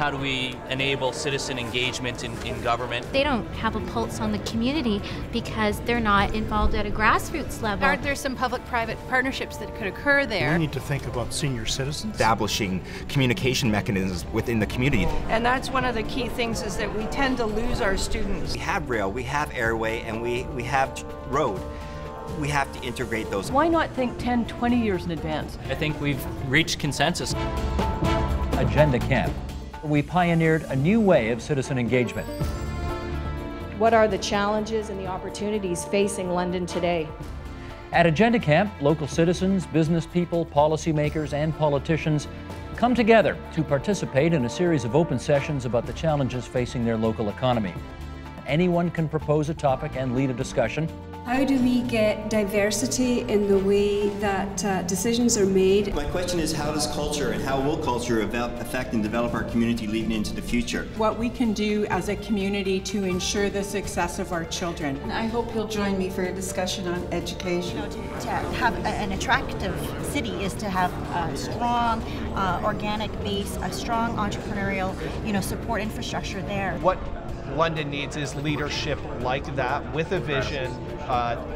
How do we enable citizen engagement in government? They don't have a pulse on the community because they're not involved at a grassroots level. Aren't there some public-private partnerships that could occur there? We need to think about senior citizens. Establishing communication mechanisms within the community. And that's one of the key things, is that we tend to lose our students. We have rail, we have airway, and we have road. We have to integrate those. Why not think 10, 20 years in advance? I think we've reached consensus. AgendaCamp. We pioneered a new way of citizen engagement. What are the challenges and the opportunities facing London today? At AgendaCamp, local citizens, business people, policymakers, and politicians come together to participate in a series of open sessions about the challenges facing their local economy. Anyone can propose a topic and lead a discussion. How do we get diversity in the way that decisions are made? My question is, how does culture and how will culture affect and develop our community leading into the future? What we can do as a community to ensure the success of our children. And I hope you'll join me for a discussion on education. To have an attractive city is to have a strong organic base, a strong entrepreneurial support infrastructure there. What London needs is leadership like that, with a vision,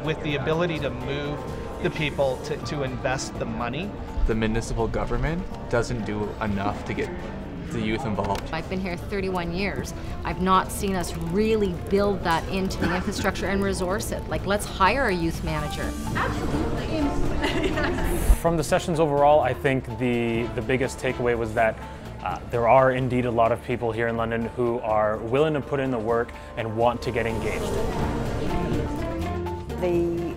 with the ability to move the people to invest the money. The municipal government doesn't do enough to get the youth involved. I've been here 31 years. I've not seen us really build that into the infrastructure and resource it. Like, let's hire a youth manager. Absolutely. From the sessions overall, I think the biggest takeaway was that there are indeed a lot of people here in London who are willing to put in the work and want to get engaged. The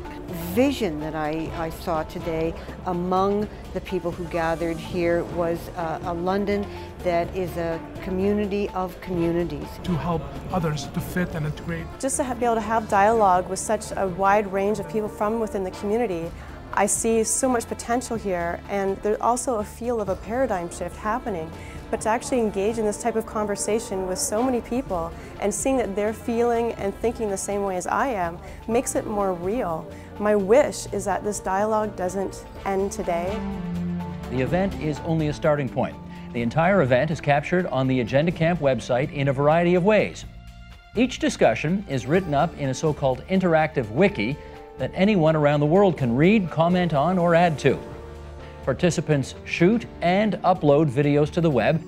vision that I saw today among the people who gathered here was a London that is a community of communities. To help others to fit and integrate. Just to be able to have dialogue with such a wide range of people from within the community, I see so much potential here, and there's also a feel of a paradigm shift happening. But to actually engage in this type of conversation with so many people and seeing that they're feeling and thinking the same way as I am makes it more real. My wish is that this dialogue doesn't end today. The event is only a starting point. The entire event is captured on the AgendaCamp website in a variety of ways. Each discussion is written up in a so-called interactive wiki that anyone around the world can read, comment on, or add to. Participants shoot and upload videos to the web.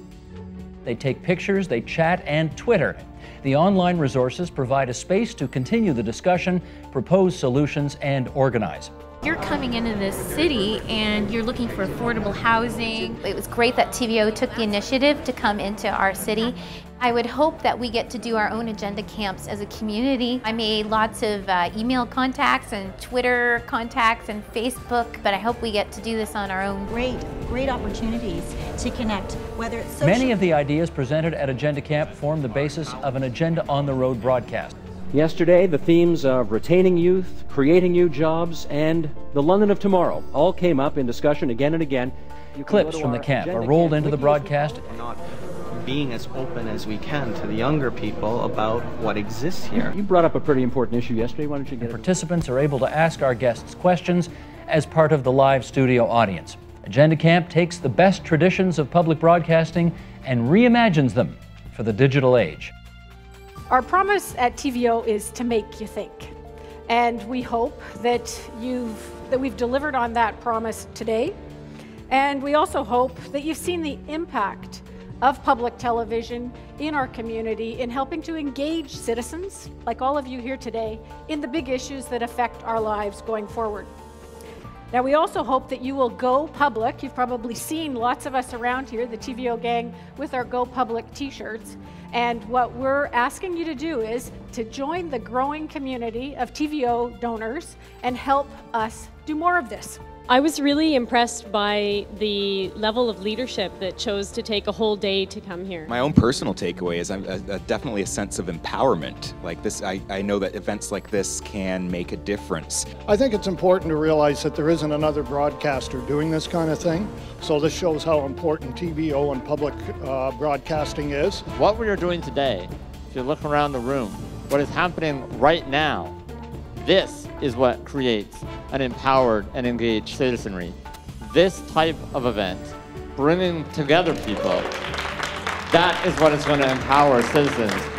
They take pictures, they chat, and Twitter. The online resources provide a space to continue the discussion, propose solutions, and organize. You're coming into this city and you're looking for affordable housing. It was great that TVO took the initiative to come into our city. I would hope that we get to do our own agenda camps as a community. I made lots of email contacts and Twitter contacts and Facebook, but I hope we get to do this on our own. Great opportunities to connect, whether it's social. Many of the ideas presented at AgendaCamp form the basis of an Agenda on the Road broadcast. Yesterday, the themes of retaining youth, creating new jobs, and the London of tomorrow all came up in discussion again and again. Clips from the camp are rolled into the broadcast. We're not being as open as we can to the younger people about what exists here. You brought up a pretty important issue yesterday. Why don't you get it? Participants are able to ask our guests questions as part of the live studio audience. AgendaCamp takes the best traditions of public broadcasting and reimagines them for the digital age. Our promise at TVO is to make you think, and we hope that we've delivered on that promise today, and we also hope that you've seen the impact of public television in our community in helping to engage citizens, like all of you here today, in the big issues that affect our lives going forward. Now, we also hope that you will go public. You've probably seen lots of us around here, the TVO gang, with our Go Public t-shirts. And what we're asking you to do is to join the growing community of TVO donors and help us do more of this. I was really impressed by the level of leadership that chose to take a whole day to come here. My own personal takeaway is definitely a sense of empowerment. Like this, I know that events like this can make a difference. I think it's important to realize that there isn't another broadcaster doing this kind of thing. So this shows how important TVO and public broadcasting is. What we are doing today, if you look around the room, what is happening right now, this is what creates an empowered and engaged citizenry. This type of event, bringing together people, That is what is going to empower citizens